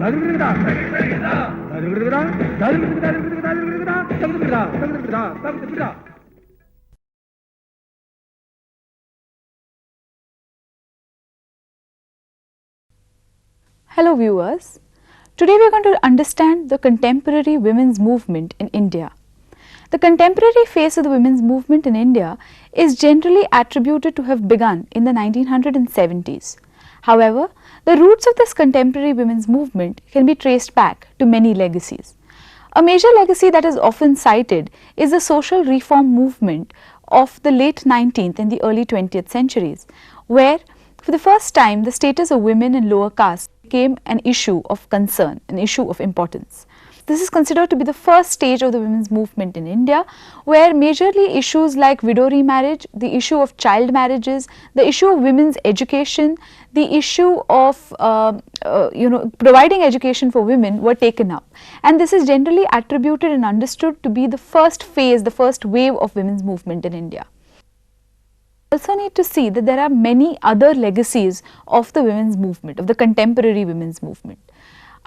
Hello viewers, today we are going to understand the contemporary women's movement in India. The contemporary phase of the women's movement in India is generally attributed to have begun in the 1970s. However, the roots of this contemporary women's movement can be traced back to many legacies. A major legacy that is often cited is the social reform movement of the late 19th and the early 20th centuries, where for the first time the status of women in lower castes became an issue of concern, an issue of importance. This is considered to be the first stage of the women's movement in India, where majorly issues like widow remarriage, the issue of child marriages, the issue of women's education, the issue of providing education for women were taken up. And this is generally attributed and understood to be the first phase, the first wave of women's movement in India. We also need to see that there are many other legacies of the women's movement, of the contemporary women's movement.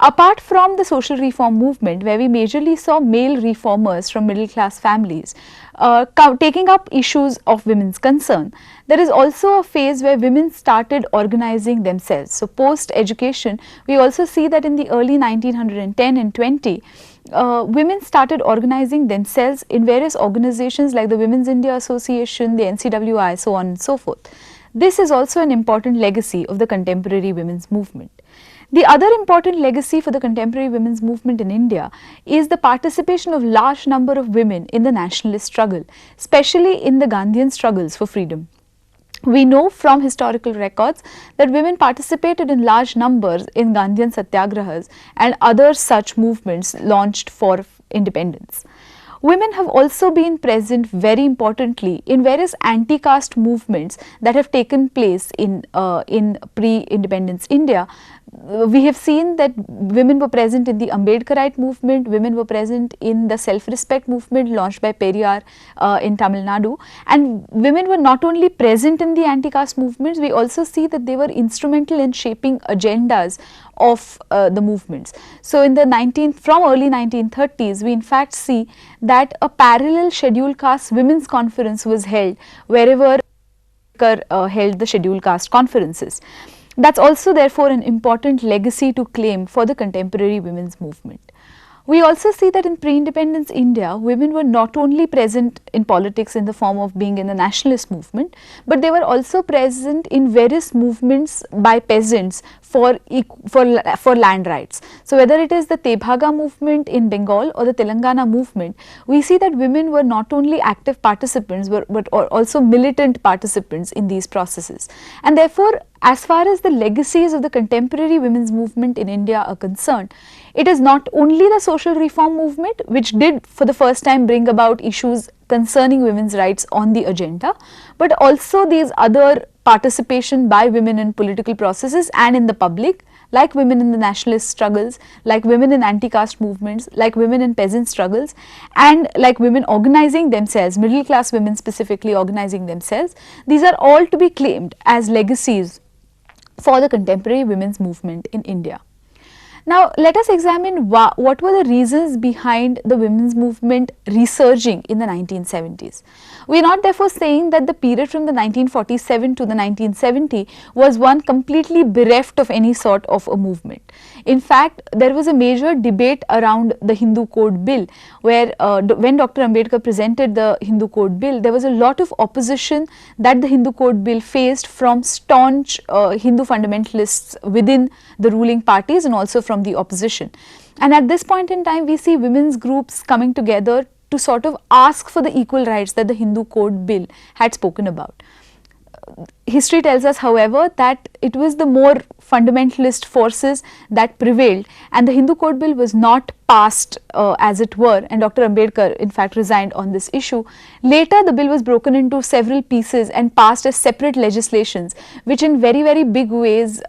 Apart from the social reform movement, where we majorly saw male reformers from middle class families taking up issues of women's concern, there is also a phase where women started organizing themselves. So post education, we also see that in the early 1910 and 20, women started organizing themselves in various organizations like the Women's India Association, the NCWI, so on and so forth. This is also an important legacy of the contemporary women's movement. The other important legacy for the contemporary women's movement in India is the participation of large number of women in the nationalist struggle, especially in the Gandhian struggles for freedom. We know from historical records that women participated in large numbers in Gandhian satyagrahas and other such movements launched for independence. Women have also been present very importantly in various anti-caste movements that have taken place in pre-independence India. We have seen that women were present in the Ambedkarite movement, women were present in the self-respect movement launched by Periyar in Tamil Nadu, and women were not only present in the anti-caste movements, we also see that they were instrumental in shaping agendas of the movements. So in the from early 1930s, we in fact see that a parallel scheduled caste women's conference was held wherever held the scheduled caste conferences. That's also therefore an important legacy to claim for the contemporary women's movement. We also see that in pre-independence India, women were not only present in politics in the form of being in the nationalist movement, but they were also present in various movements by peasants for land rights. So whether it is the Tebhaga movement in Bengal or the Telangana movement, we see that women were not only active participants but also militant participants in these processes. And therefore, as far as the legacies of the contemporary women's movement in India are concerned, it is not only the social reform movement which did for the first time bring about issues concerning women's rights on the agenda, but also these other participation by women in political processes and in the public, like women in the nationalist struggles, like women in anti-caste movements, like women in peasant struggles, and like women organizing themselves, middle class women specifically organizing themselves. These are all to be claimed as legacies for the contemporary women's movement in India. Now let us examine what were the reasons behind the women's movement resurging in the 1970s. We are not therefore saying that the period from the 1947 to the 1970 was one completely bereft of any sort of a movement. In fact, there was a major debate around the Hindu Code Bill, where when Dr. Ambedkar presented the Hindu Code Bill, there was a lot of opposition that the Hindu Code Bill faced from staunch Hindu fundamentalists within the ruling parties and also from the opposition. And at this point in time, we see women's groups coming together to sort of ask for the equal rights that the Hindu Code Bill had spoken about. History tells us, however, that it was the more fundamentalist forces that prevailed, and the Hindu Code Bill was not passed as it were, and Dr. Ambedkar in fact resigned on this issue. Later the bill was broken into several pieces and passed as separate legislations, which in very big ways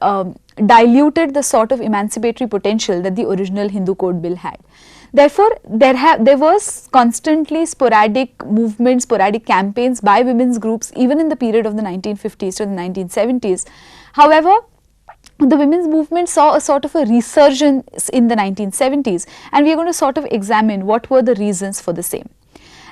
diluted the sort of emancipatory potential that the original Hindu Code Bill had. Therefore, there was constantly sporadic movements, sporadic campaigns by women's groups even in the period of the 1950s to the 1970s. However, the women's movement saw a sort of a resurgence in the 1970s, and we are going to sort of examine what were the reasons for the same.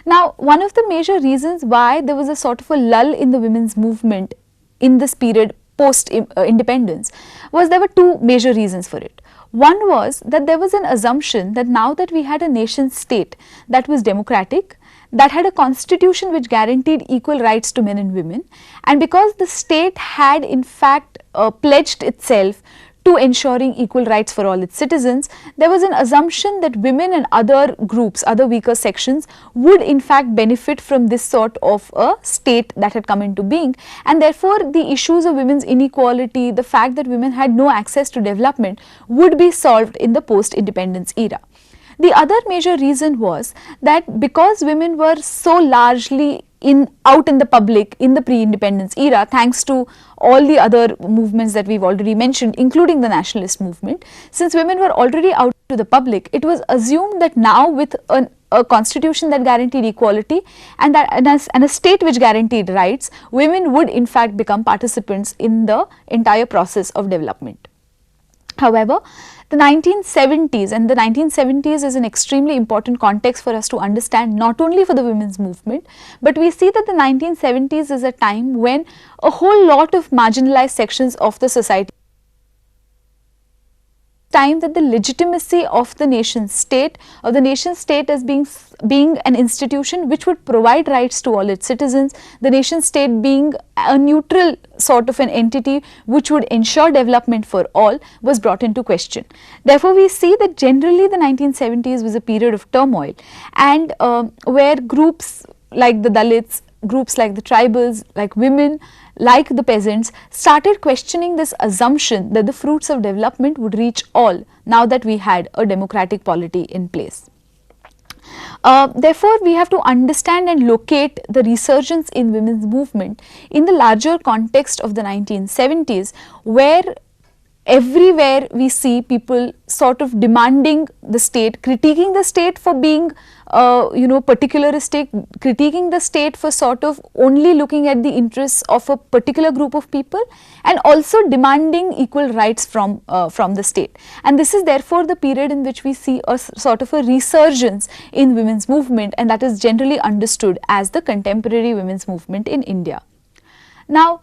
Now, one of the major reasons why there was a sort of a lull in the women's movement in this period post independence was there were two major reasons for it. One was that there was an assumption that now that we had a nation state that was democratic, that had a constitution which guaranteed equal rights to men and women, and because the state had in fact pledged itself to ensuring equal rights for all its citizens, there was an assumption that women and other groups, other weaker sections would in fact benefit from this sort of a state that had come into being, and therefore the issues of women's inequality, the fact that women had no access to development would be solved in the post-independence era. The other major reason was that because women were so largely out in the public in the pre-independence era, thanks to all the other movements that we've already mentioned, including the nationalist movement, since women were already out to the public, it was assumed that now with a constitution that guaranteed equality and a state which guaranteed rights, women would in fact become participants in the entire process of development. However, the 1970s, and the 1970s is an extremely important context for us to understand, not only for the women's movement, but we see that the 1970s is a time when a whole lot of marginalized sections of the society, time that the legitimacy of the nation state as being an institution which would provide rights to all its citizens, the nation state being a neutral sort of an entity which would ensure development for all, was brought into question. Therefore, we see that generally the 1970s was a period of turmoil, and where groups like the Dalits, groups like the tribals, like women, like the peasants, started questioning this assumption that the fruits of development would reach all now that we had a democratic polity in place. Therefore, we have to understand and locate the resurgence in women's movement in the larger context of the 1970s, where everywhere we see people sort of demanding the state, critiquing the state for being particularistic, critiquing the state for sort of only looking at the interests of a particular group of people, and also demanding equal rights from the state. And this is therefore the period in which we see a sort of a resurgence in women's movement, and that is generally understood as the contemporary women's movement in India. Now,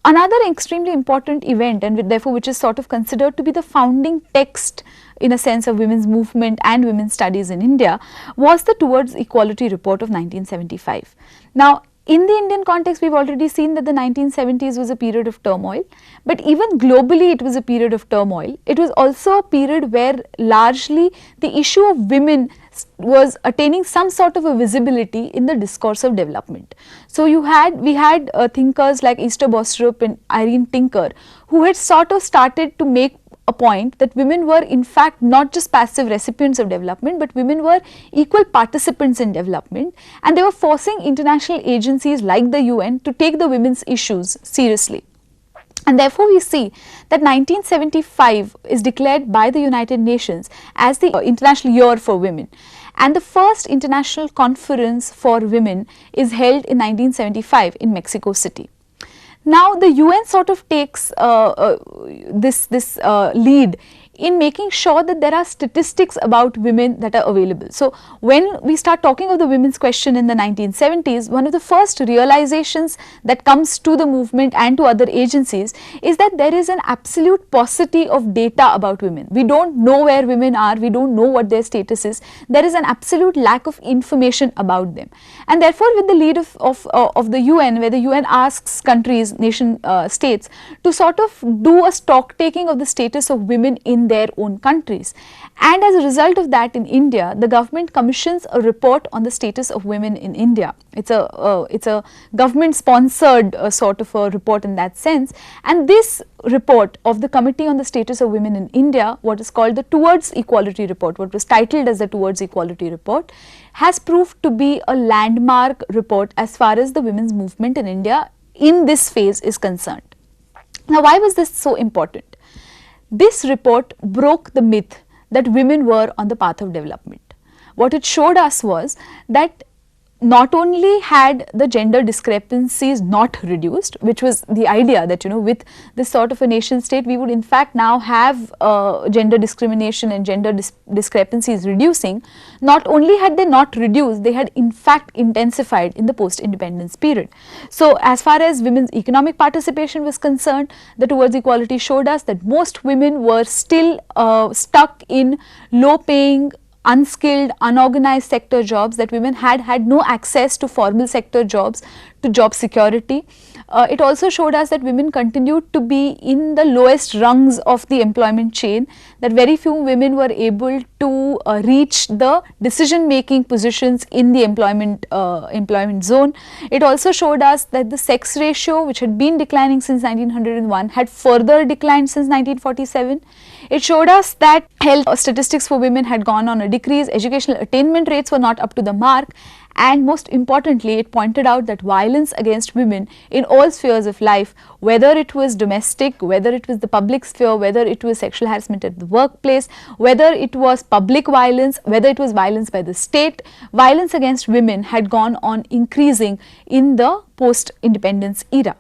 another extremely important event, and therefore which is sort of considered to be the founding text in a sense of women's movement and women's studies in India, was the Towards Equality report of 1975. Now, in the Indian context, we've already seen that the 1970s was a period of turmoil, but even globally it was a period of turmoil. It was also a period where largely the issue of women was attaining some sort of a visibility in the discourse of development. So we had thinkers like Esther Bostrup and Irene Tinker, who had sort of started to make a point that women were in fact not just passive recipients of development, but women were equal participants in development, and they were forcing international agencies like the UN to take the women's issues seriously. And therefore, we see that 1975 is declared by the United Nations as the International Year for Women, and the first international conference for women is held in 1975 in Mexico City. Now, the UN sort of takes this lead in making sure that there are statistics about women that are available. So, when we start talking of the women's question in the 1970s, one of the first realizations that comes to the movement and to other agencies is that there is an absolute paucity of data about women. We don't know where women are, we don't know what their status is, there is an absolute lack of information about them. And therefore, with the lead of the UN, where the UN asks countries, nation states to sort of do a stock taking of the status of women in their own countries, and as a result of that, in India, the government commissions a report on the status of women in India. It's a government sponsored sort of a report in that sense, and this report of the Committee on the Status of Women in India, what is called the Towards Equality report, what was titled as the Towards Equality report, has proved to be a landmark report as far as the women's movement in India in this phase is concerned. Now, why was this so important? This report broke the myth that women were on the path of development. What it showed us was that not only had the gender discrepancies not reduced, which was the idea that, with this sort of a nation state, we would in fact now have gender discrimination and gender discrepancies reducing. Not only had they not reduced, they had in fact intensified in the post-independence period. So as far as women's economic participation was concerned, the Towards Equality showed us that most women were still stuck in low-paying, unskilled, unorganized sector jobs, that women had no access to formal sector jobs, to job security. It also showed us that women continued to be in the lowest rungs of the employment chain, that very few women were able to reach the decision making positions in the employment zone. It also showed us that the sex ratio, which had been declining since 1901, had further declined since 1947. It showed us that health statistics for women had gone on a decrease, educational attainment rates were not up to the mark, and most importantly, it pointed out that violence against women in all spheres of life, whether it was domestic, whether it was the public sphere, whether it was sexual harassment at the workplace, whether it was public violence, whether it was violence by the state, violence against women had gone on increasing in the post-independence era.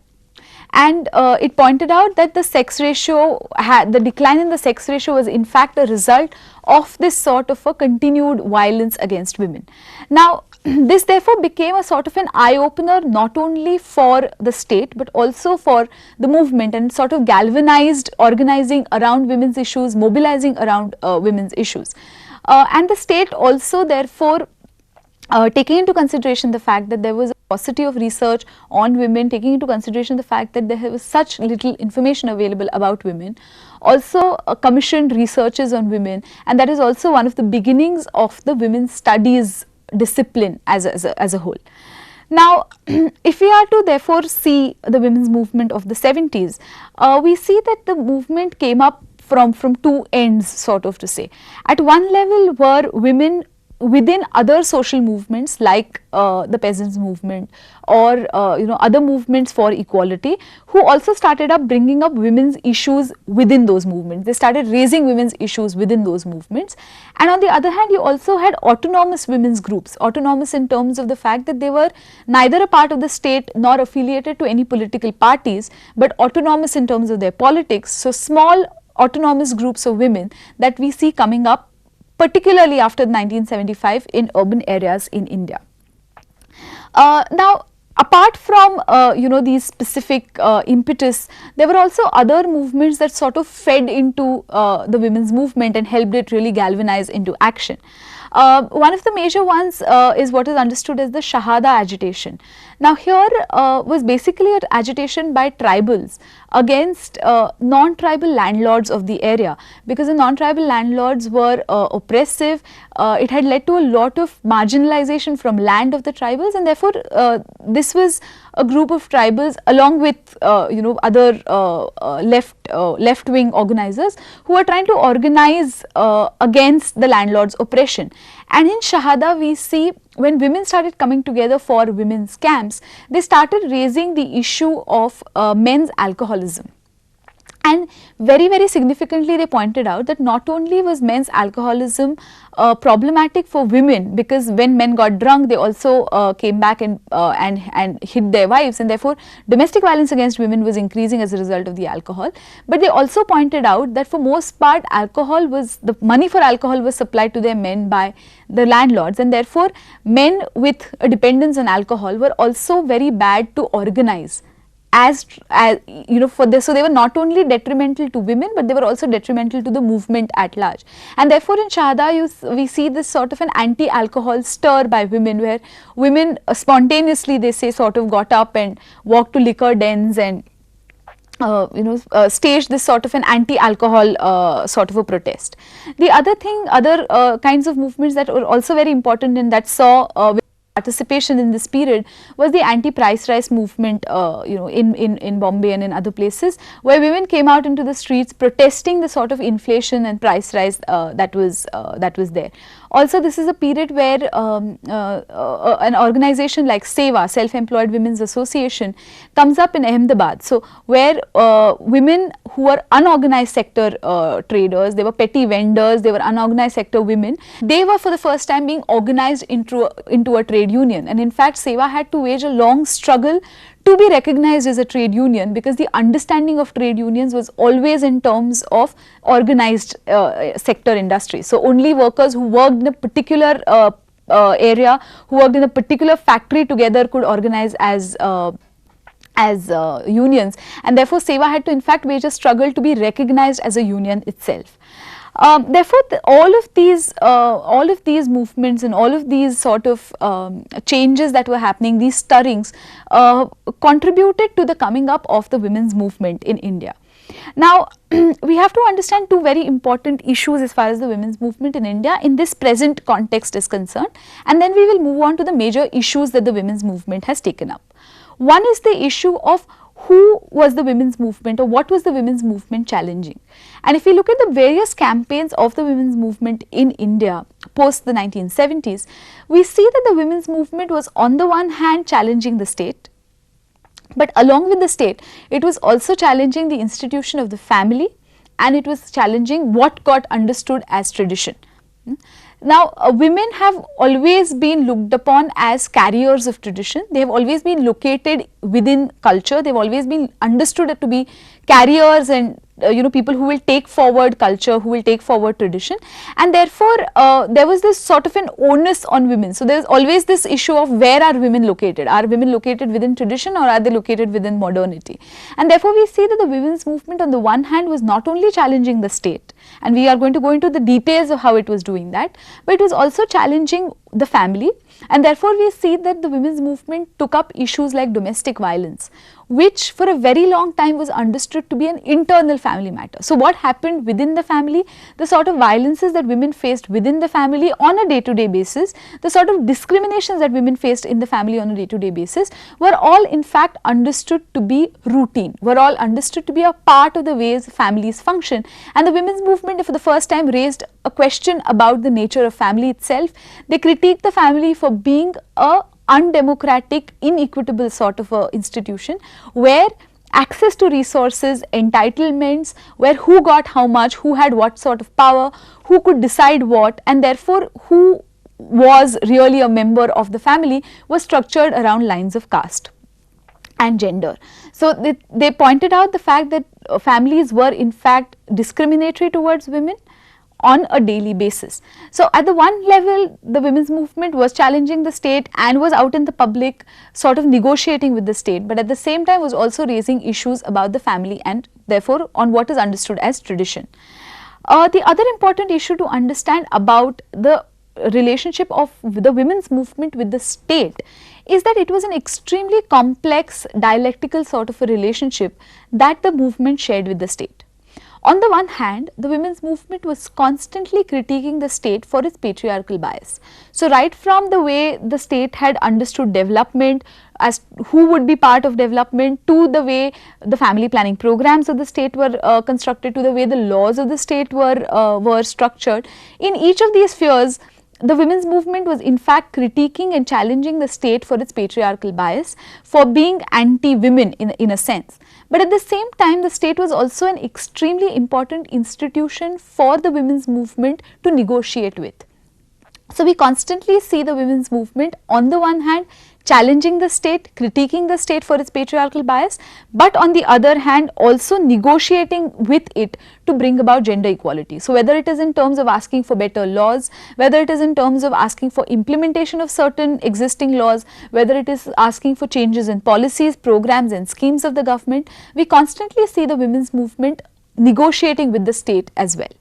And it pointed out that the sex ratio, the decline in the sex ratio was in fact a result of this sort of a continued violence against women. Now, this therefore became a sort of an eye-opener not only for the state but also for the movement, and sort of galvanized organizing around women's issues, mobilizing around women's issues. And the state also therefore, taking into consideration the fact that there was a paucity of research on women, taking into consideration the fact that there was such little information available about women, also commissioned researches on women, and that is also one of the beginnings of the women's studies discipline as a whole. Now, if we are to therefore see the women's movement of the 70s, we see that the movement came up from two ends, sort of to say. At one level were women within other social movements like the peasants movement or other movements for equality, who also started up bringing up women's issues within those movements. They started raising women's issues within those movements. And on the other hand, you also had autonomous women's groups, autonomous in terms of the fact that they were neither a part of the state nor affiliated to any political parties, but autonomous in terms of their politics. So small autonomous groups of women that we see coming up particularly after 1975 in urban areas in India. Now, apart from these specific impetus, there were also other movements that sort of fed into the women's movement and helped it really galvanize into action. One of the major ones is what is understood as the Shahada Agitation. Now, here was basically an agitation by tribals against non-tribal landlords of the area, because the non-tribal landlords were oppressive. It had led to a lot of marginalization from land of the tribals, and therefore this was a group of tribals along with other left-wing organizers who are trying to organize against the landlord's oppression. And in Shahada we see, when women started coming together for women's camps, they started raising the issue of men's alcoholism. And very, very significantly they pointed out that not only was men's alcoholism problematic for women, because when men got drunk they also came back and hit their wives, and therefore domestic violence against women was increasing as a result of the alcohol. But they also pointed out that for most part the money for alcohol was supplied to their men by the landlords, and therefore men with a dependence on alcohol were also very bad to organize. For this, so they were not only detrimental to women, but they were also detrimental to the movement at large. And therefore in Shahada we see this sort of an anti-alcohol stir by women, where women spontaneously, they say, sort of got up and walked to liquor dens and staged this sort of an anti-alcohol sort of a protest. The other thing, other kinds of movements that were also very important and that saw participation in this period was the anti-price rise movement in Bombay and in other places, where women came out into the streets protesting the sort of inflation and price rise that was there. Also, this is a period where an organization like SEWA, Self-Employed Women's Association, comes up in Ahmedabad. So, where women who were unorganized sector traders, they were petty vendors, they were unorganized sector women, they were for the first time being organized into a trade union. And in fact, SEWA had to wage a long struggle to be recognized as a trade union, because the understanding of trade unions was always in terms of organized sector industry. So, only workers who worked in a particular area, who worked in a particular factory together could organize as unions, and therefore SEWA had to in fact wage a struggle to be recognized as a union itself. Therefore, all of these movements and all of these sort of changes that were happening, these stirrings, contributed to the coming up of the women's movement in India. Now, we have to understand two very important issues as far as the women's movement in India in this present context is concerned, and then we will move on to the major issues that the women's movement has taken up. One is the issue of who was the women's movement, or what was the women's movement challenging. And if we look at the various campaigns of the women's movement in India post the 1970s, we see that the women's movement was on the one hand challenging the state, but along with the state, it was also challenging the institution of the family, and it was challenging what got understood as tradition. Now, women have always been looked upon as carriers of tradition. They have always been located within culture. They have always been understood to be carriers and people who will take forward culture, who will take forward tradition, and therefore there was this sort of an onus on women. So, there is always this issue of where are women located? Are women located within tradition, or are they located within modernity? And therefore, we see that the women's movement on the one hand was not only challenging the state, and we are going to go into the details of how it was doing that, but it was also challenging the family, and therefore we see that the women's movement took up issues like domestic violence, which for a very long time was understood to be an internal family matter. So, what happened within the family, the sort of violences that women faced within the family on a day-to-day basis, the sort of discriminations that women faced in the family on a day-to-day basis, were all in fact understood to be routine, were all understood to be a part of the ways families function. And the women's movement for the first time raised a question about the nature of family itself. They critiqued the family for being a undemocratic, inequitable sort of a institution, where access to resources, entitlements, where who got how much, who had what sort of power, who could decide what, and therefore who was really a member of the family, was structured around lines of caste and gender. So, they pointed out the fact that families were in fact discriminatory towards women on a daily basis. So, at the one level, the women's movement was challenging the state and was out in the public sort of negotiating with the state, but at the same time was also raising issues about the family and therefore on what is understood as tradition. The other important issue to understand about the relationship of the women's movement with the state is that it was an extremely complex dialectical sort of a relationship that the movement shared with the state. On the one hand, the women's movement was constantly critiquing the state for its patriarchal bias. So, right from the way the state had understood development, as who would be part of development, to the way the family planning programs of the state were constructed, to the way the laws of the state were structured, in each of these spheres, the women's movement was in fact critiquing and challenging the state for its patriarchal bias, for being anti-women in a sense. But at the same time, the state was also an extremely important institution for the women's movement to negotiate with. So, we constantly see the women's movement on the one hand challenging the state, critiquing the state for its patriarchal bias, but on the other hand also negotiating with it to bring about gender equality. So, whether it is in terms of asking for better laws, whether it is in terms of asking for implementation of certain existing laws, whether it is asking for changes in policies, programs and schemes of the government, we constantly see the women's movement negotiating with the state as well.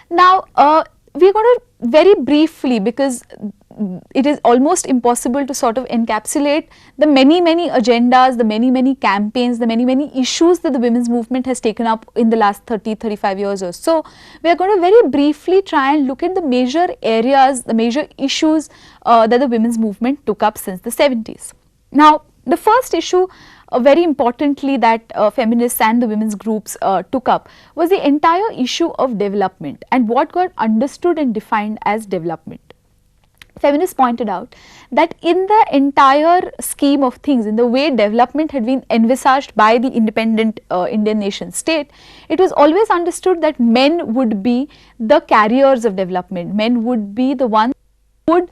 Now, we are going to very briefly, because it is almost impossible to sort of encapsulate the many agendas, the many campaigns, the many issues that the women's movement has taken up in the last 30-35 years or so. We are going to very briefly try and look at the major areas, the major issues that the women's movement took up since the 70s. Now, The first issue, very importantly, that feminists and the women's groups took up was the entire issue of development and what got understood and defined as development. Feminists pointed out that in the entire scheme of things, in the way development had been envisaged by the independent Indian nation state, it was always understood that men would be the carriers of development, men would be the ones who would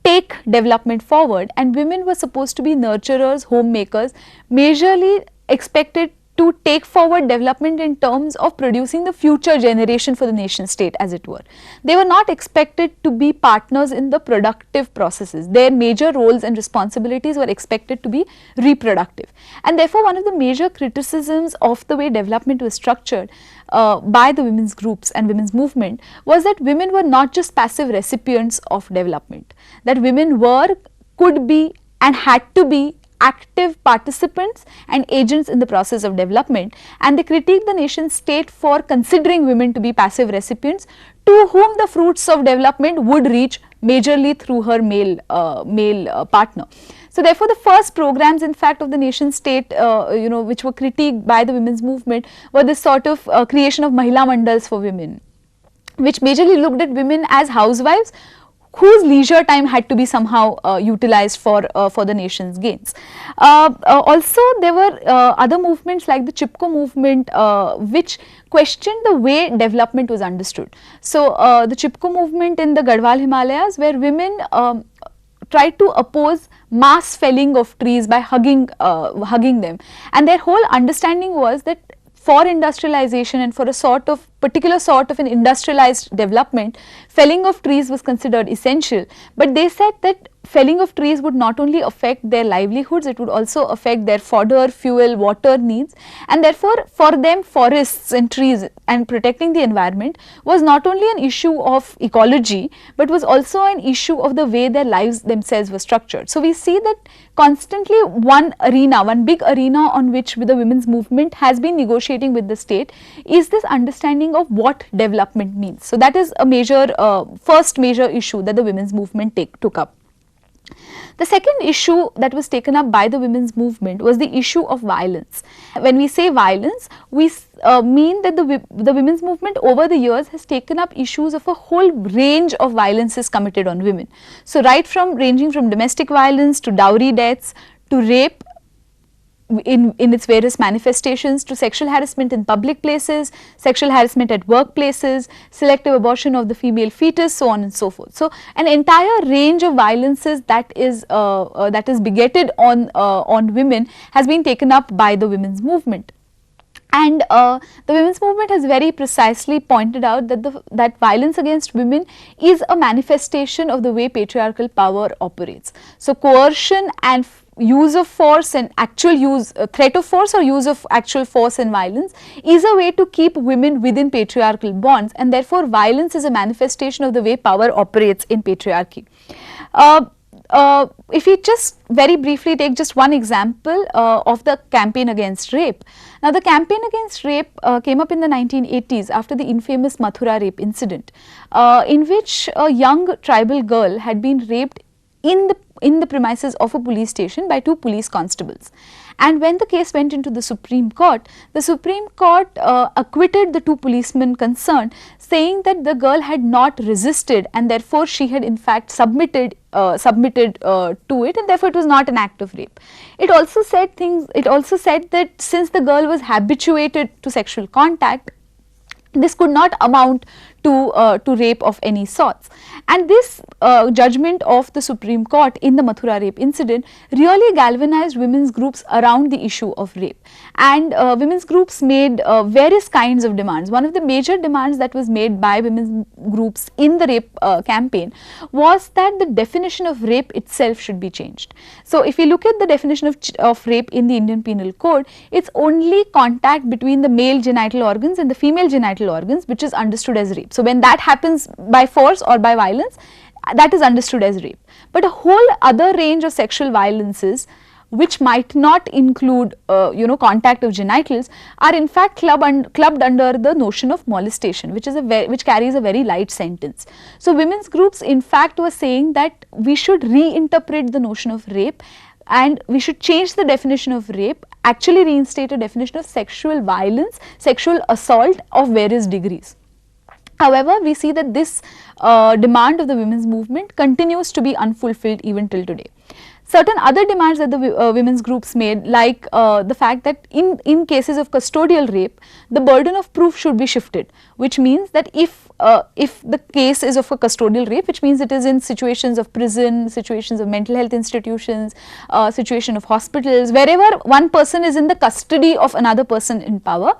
take development forward, and women were supposed to be nurturers, homemakers, majorly expected to take forward development in terms of producing the future generation for the nation state, as it were. They were not expected to be partners in the productive processes. Their major roles and responsibilities were expected to be reproductive. And therefore, one of the major criticisms of the way development was structured by the women's groups and women's movement was that women were not just passive recipients of development, that women were, could be and had to be active participants and agents in the process of development, and they critiqued the nation state for considering women to be passive recipients to whom the fruits of development would reach majorly through her male partner. So therefore, the first programs in fact of the nation state which were critiqued by the women's movement were this sort of creation of Mahila Mandals for women, which majorly looked at women as housewives whose leisure time had to be somehow utilized for the nation's gains. Also, there were other movements like the Chipko movement which questioned the way development was understood. So, the Chipko movement in the Garhwal Himalayas, where women tried to oppose mass felling of trees by hugging them, and their whole understanding was that for industrialization and for a particular sort of an industrialized development, felling of trees was considered essential. But they said that felling of trees would not only affect their livelihoods, it would also affect their fodder, fuel, water needs, and therefore for them forests and trees and protecting the environment was not only an issue of ecology, but was also an issue of the way their lives themselves were structured. So we see that constantly one big arena on which the women's movement has been negotiating with the state is this understanding of what development means. So that is a first major issue that the women's movement took up. The second issue that was taken up by the women's movement was the issue of violence. When we say violence, we mean that the women's movement over the years has taken up issues of a whole range of violences committed on women. So ranging from domestic violence to dowry deaths to rape in its various manifestations, to sexual harassment in public places, sexual harassment at workplaces, selective abortion of the female fetus, so on and so forth. So an entire range of violences that is begetted on women has been taken up by the women's movement. And the women's movement has very precisely pointed out that violence against women is a manifestation of the way patriarchal power operates. So coercion and use of force and threat of force or use of actual force and violence is a way to keep women within patriarchal bonds, and therefore violence is a manifestation of the way power operates in patriarchy. If we just very briefly take just one example of the campaign against rape. Now, the campaign against rape came up in the 1980s after the infamous Mathura rape incident, in which a young tribal girl had been raped in the premises of a police station by two police constables. And when the case went into the Supreme Court acquitted the two policemen concerned, saying that the girl had not resisted and therefore she had in fact submitted to it, and therefore it was not an act of rape. It also said that since the girl was habituated to sexual contact, this could not amount to rape of any sorts. And this judgment of the Supreme Court in the Mathura rape incident really galvanized women's groups around the issue of rape. And women's groups made various kinds of demands. One of the major demands that was made by women's groups in the rape campaign was that the definition of rape itself should be changed. So if we look at the definition of rape in the Indian Penal Code, it's only contact between the male genital organs and the female genital organs which is understood as rape. So when that happens by force or by violence, that is understood as rape. But a whole other range of sexual violences which might not include contact of genitals are in fact clubbed under the notion of molestation, which carries a very light sentence. So women's groups in fact were saying that we should reinterpret the notion of rape and we should change the definition of rape, actually reinstate a definition of sexual violence, sexual assault of various degrees. However, we see that this demand of the women's movement continues to be unfulfilled even till today. Certain other demands that the women's groups made, like the fact that in cases of custodial rape, the burden of proof should be shifted, which means that if the case is of a custodial rape, which means it is in situations of prison, situations of mental health institutions, situation of hospitals, wherever one person is in the custody of another person in power,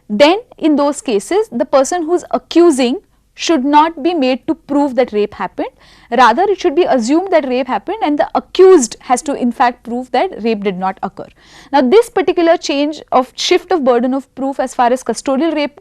then in those cases the person who is accusing should not be made to prove that rape happened. Rather, it should be assumed that rape happened and the accused has to in fact prove that rape did not occur. Now, this particular change of shift of burden of proof as far as custodial rape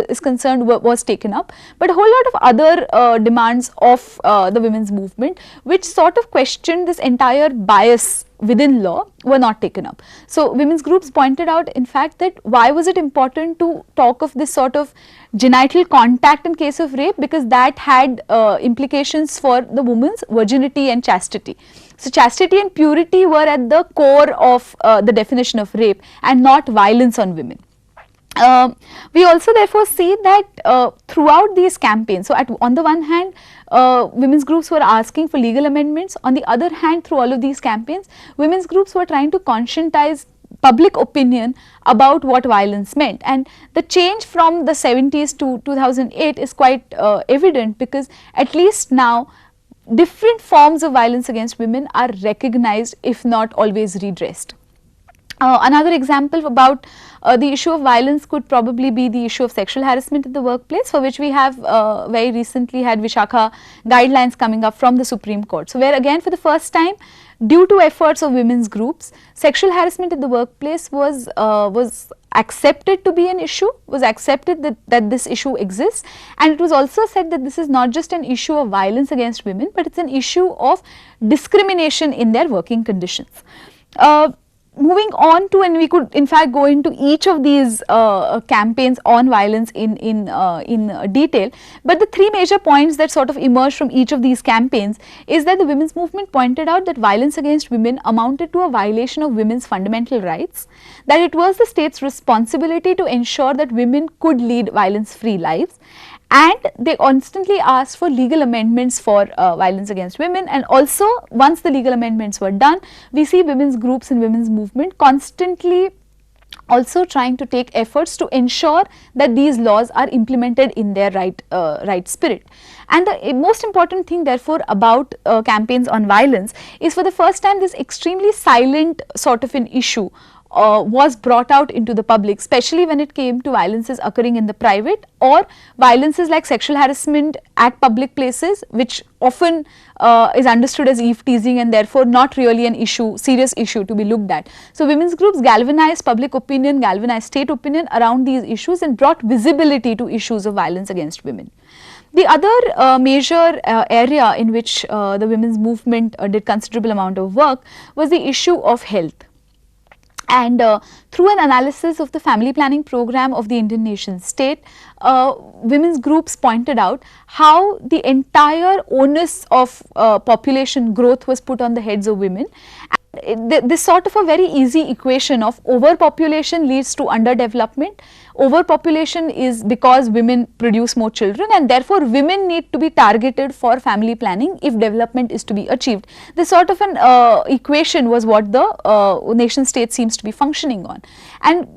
is concerned was taken up, but a whole lot of other demands of the women's movement, which sort of questioned this entire bias within law, were not taken up. So, women's groups pointed out in fact that why was it important to talk of this sort of genital contact in case of rape, because that had implications for the woman's virginity and chastity. So, chastity and purity were at the core of the definition of rape and not violence on women. We also therefore see that throughout these campaigns, so on the one hand women's groups were asking for legal amendments, on the other hand through all of these campaigns women's groups were trying to conscientize public opinion about what violence meant, and the change from the 70s to 2008 is quite evident, because at least now different forms of violence against women are recognized, if not always redressed. Another example about the issue of violence could probably be the issue of sexual harassment in the workplace, for which we have very recently had Vishakha guidelines coming up from the Supreme Court. So, where again for the first time, due to efforts of women's groups, sexual harassment in the workplace was accepted to be an issue, was accepted that this issue exists, and it was also said that this is not just an issue of violence against women, but it is an issue of discrimination in their working conditions. Moving on to, and we could in fact go into each of these campaigns on violence in detail, but the three major points that sort of emerged from each of these campaigns is that the women's movement pointed out that violence against women amounted to a violation of women's fundamental rights, that it was the state's responsibility to ensure that women could lead violence-free lives, and they constantly asked for legal amendments for violence against women. And also, once the legal amendments were done, we see women's groups and women's movement constantly also trying to take efforts to ensure that these laws are implemented in their right spirit. And the most important thing therefore about campaigns on violence is, for the first time, this extremely silent sort of an issue was brought out into the public, especially when it came to violences occurring in the private or violences like sexual harassment at public places, which often is understood as eve teasing and therefore not really an issue, serious issue to be looked at. So, women's groups galvanized public opinion, galvanized state opinion around these issues and brought visibility to issues of violence against women. The other major area in which the women's movement did considerable amount of work was the issue of health. And through an analysis of the family planning program of the Indian nation state, women's groups pointed out how the entire onus of population growth was put on the heads of women. This sort of a very easy equation of overpopulation leads to underdevelopment. Overpopulation is because women produce more children, and therefore women need to be targeted for family planning if development is to be achieved. This sort of an equation was what the nation state seems to be functioning on. And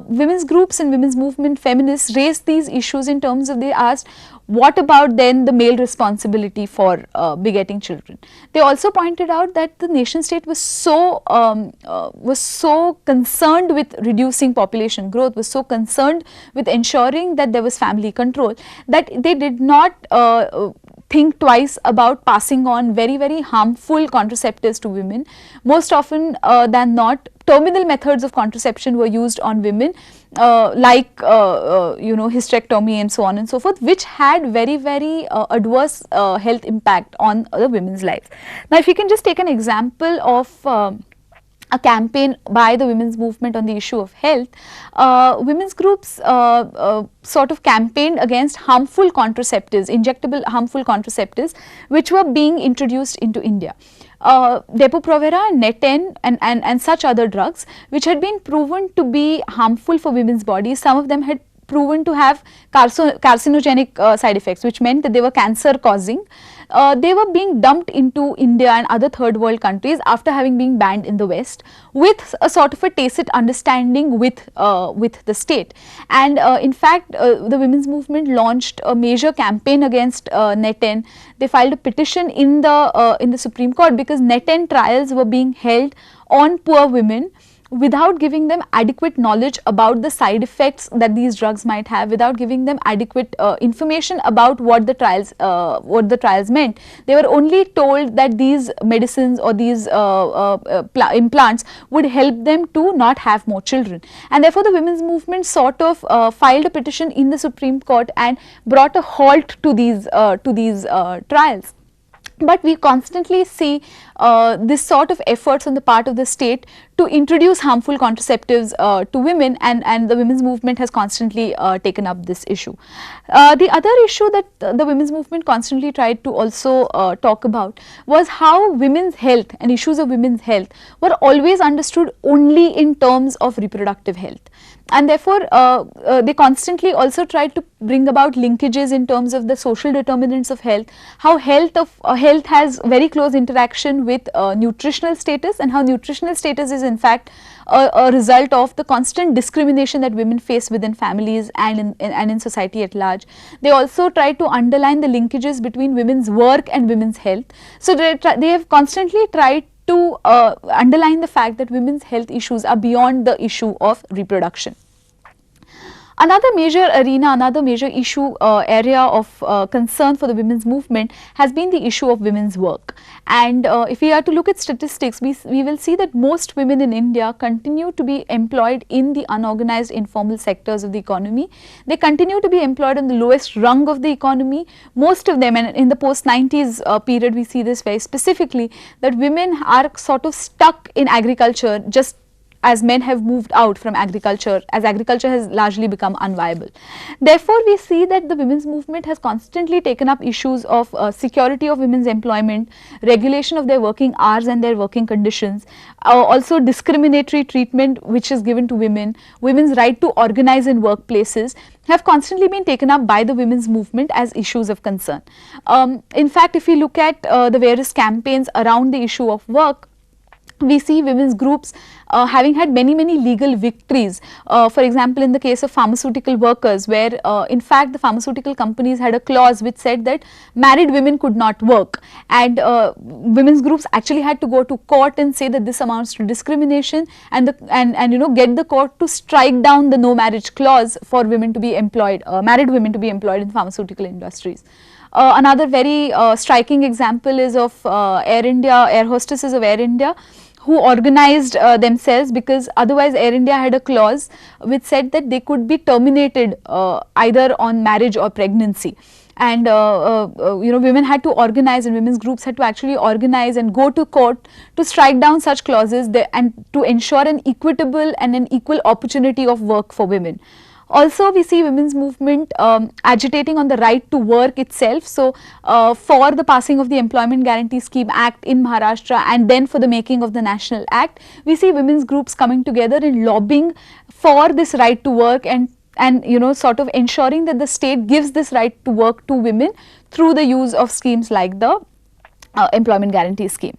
women's groups and women's movement feminists raised these issues in terms of, they asked, what about then the male responsibility for begetting children? They also pointed out that the nation state was so concerned with reducing population growth, was so concerned with ensuring that there was family control, that they did not think twice about passing on very harmful contraceptives to women. Most often than not, terminal methods of contraception were used on women, like hysterectomy and so on and so forth, which had very adverse health impact on the women's lives. Now, if you can just take an example of a campaign by the women's movement on the issue of health, women's groups sort of campaigned against harmful contraceptives, injectable harmful contraceptives, which were being introduced into India. Depo-Provera and Net-N and such other drugs which had been proven to be harmful for women's bodies. Some of them had proven to have carcinogenic side effects, which meant that they were cancer causing. They were being dumped into India and other third world countries after having been banned in the West, with a sort of a tacit understanding with the state. And in fact, the women's movement launched a major campaign against Net-N. They filed a petition in the Supreme Court because Net-N trials were being held on poor women without giving them adequate knowledge about the side effects that these drugs might have, without giving them adequate information about what the trials meant. They were only told that these medicines or these implants would help them to not have more children, and therefore the women's movement sort of filed a petition in the Supreme Court and brought a halt to these trials. But we constantly see this sort of efforts on the part of the state to introduce harmful contraceptives to women, and the women's movement has constantly taken up this issue. The other issue that the women's movement constantly tried to also talk about was how women's health and issues of women's health were always understood only in terms of reproductive health. And therefore, they constantly also tried to bring about linkages in terms of the social determinants of health, how health has very close interaction with nutritional status, and how nutritional status is in fact a result of the constant discrimination that women face within families and in society at large. They also try to underline the linkages between women's work and women's health. So they have constantly tried to underline the fact that women's health issues are beyond the issue of reproduction. Another major arena, another major issue area of concern for the women's movement has been the issue of women's work. And if we are to look at statistics, we will see that most women in India continue to be employed in the unorganized informal sectors of the economy. They continue to be employed on the lowest rung of the economy. Most of them, and in the post-90s period we see this very specifically, that women are sort of stuck in agriculture just as men have moved out from agriculture, as agriculture has largely become unviable. Therefore, we see that the women's movement has constantly taken up issues of security of women's employment, regulation of their working hours and their working conditions, also discriminatory treatment which is given to women, women's right to organize in workplaces, have constantly been taken up by the women's movement as issues of concern. In fact, if we look at the various campaigns around the issue of work, we see women's groups having had many legal victories. For example, in the case of pharmaceutical workers, where in fact the pharmaceutical companies had a clause which said that married women could not work, and women's groups actually had to go to court and say that this amounts to discrimination, and get the court to strike down the no marriage clause for women to be employed, married women to be employed in pharmaceutical industries. Another very striking example is of air hostesses of Air India, who organized themselves because otherwise Air India had a clause which said that they could be terminated either on marriage or pregnancy. And women had to organize, and women's groups had to actually organize and go to court to strike down such clauses and to ensure an equitable and an equal opportunity of work for women. Also, we see women's movement agitating on the right to work itself. So, for the passing of the Employment Guarantee Scheme Act in Maharashtra, and then for the making of the National Act, we see women's groups coming together and lobbying for this right to work, and sort of ensuring that the state gives this right to work to women through the use of schemes like the Employment Guarantee Scheme.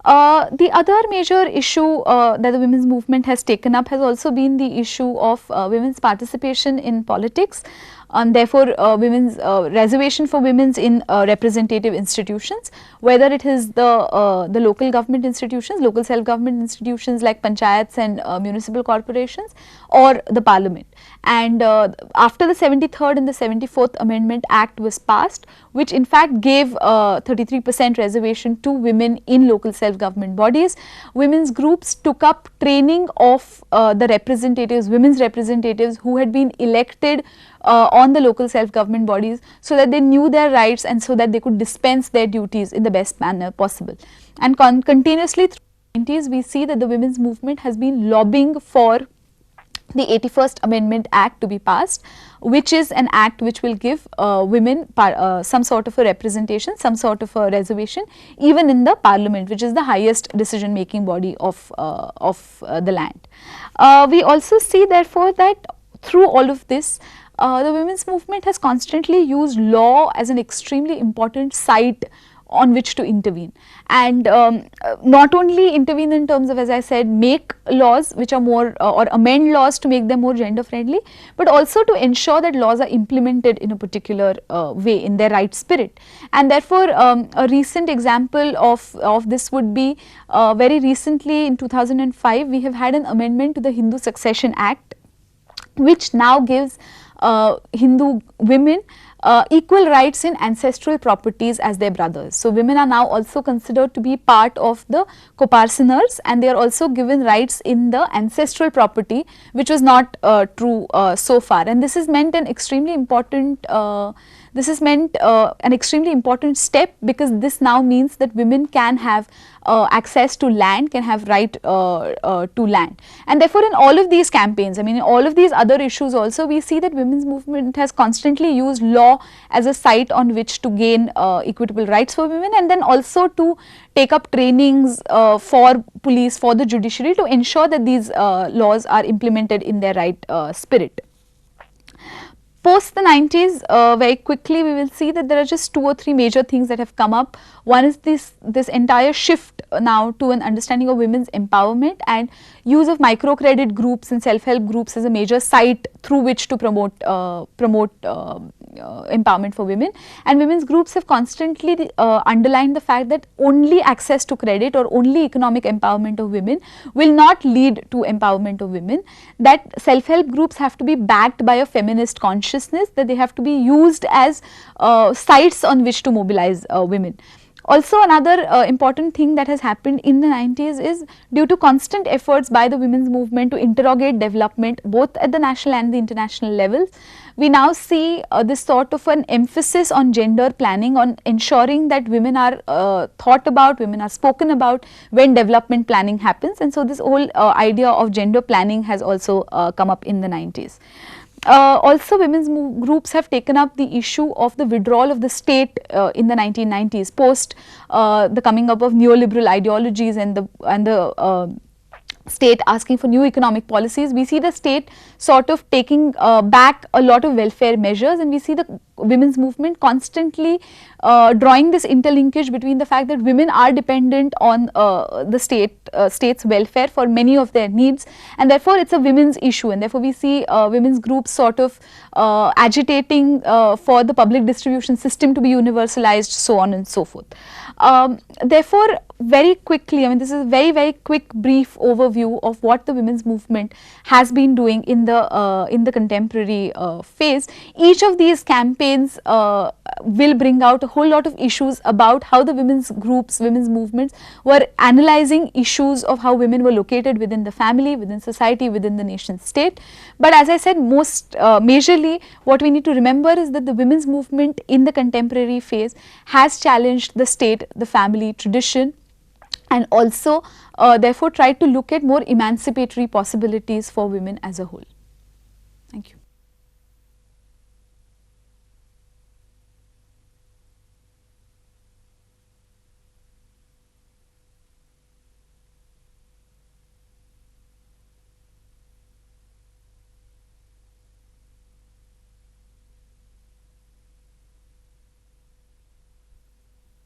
The other major issue that the women's movement has taken up has also been the issue of women's participation in politics, and therefore women's reservation for women's in representative institutions, whether it is the local government institutions, local self-government institutions like panchayats and municipal corporations, or the parliament. And after the 73rd and the 74th Amendment Act was passed, which in fact gave 33% reservation to women in local self-government bodies, women's groups took up training of the representatives, women's representatives who had been elected on the local self-government bodies, so that they knew their rights and so that they could dispense their duties in the best manner possible. And continuously through the 90s, we see that the women's movement has been lobbying for the 81st Amendment Act to be passed, which is an act which will give women some sort of a representation, some sort of a reservation even in the parliament, which is the highest decision making body of the land. We also see therefore that through all of this, the women's movement has constantly used law as an extremely important site on which to intervene, and not only intervene in terms of, as I said, make laws which are more or amend laws to make them more gender friendly, but also to ensure that laws are implemented in a particular way in their right spirit. And therefore, a recent example of this would be very recently in 2005 we have had an amendment to the Hindu Succession Act, which now gives Hindu women equal rights in ancestral properties as their brothers. So, women are now also considered to be part of the coparceners, and they are also given rights in the ancestral property, which was not true so far. And this has meant an extremely important step, because this now means that women can have access to land, can have right to land. And therefore, in all of these campaigns, I mean in all of these other issues also, we see that women's movement has constantly used law as a site on which to gain equitable rights for women, and then also to take up trainings for police, for the judiciary, to ensure that these laws are implemented in their right spirit. Post the 90s, very quickly we will see that there are just 2 or 3 major things that have come up. One is this entire shift now to an understanding of women's empowerment and use of microcredit groups and self-help groups as a major site through which to promote empowerment for women. And women's groups have constantly underlined the fact that only access to credit or only economic empowerment of women will not lead to empowerment of women, that self-help groups have to be backed by a feminist consciousness, that they have to be used as sites on which to mobilize women. Also, another important thing that has happened in the 90s is, due to constant efforts by the women's movement to interrogate development both at the national and the international levels, we now see this sort of an emphasis on gender planning, on ensuring that women are thought about, women are spoken about when development planning happens. And so, this whole idea of gender planning has also come up in the 90s. Also, women's groups have taken up the issue of the withdrawal of the state in the 1990s, post the coming up of neoliberal ideologies and the state asking for new economic policies. We see the state sort of taking back a lot of welfare measures, and we see the women's movement constantly drawing this interlinkage between the fact that women are dependent on the state's welfare for many of their needs, and therefore it's a women's issue, and therefore we see women's groups sort of agitating for the public distribution system to be universalized, so on and so forth. Therefore, very quickly, I mean this is a very quick brief overview of what the women's movement has been doing in the contemporary phase. Each of these campaigns will bring out a whole lot of issues about how the women's groups, women's movements were analyzing issues of how women were located within the family, within society, within the nation state. But as I said, most majorly what we need to remember is that the women's movement in the contemporary phase has challenged the state, the family tradition, and also therefore tried to look at more emancipatory possibilities for women as a whole. Thank you.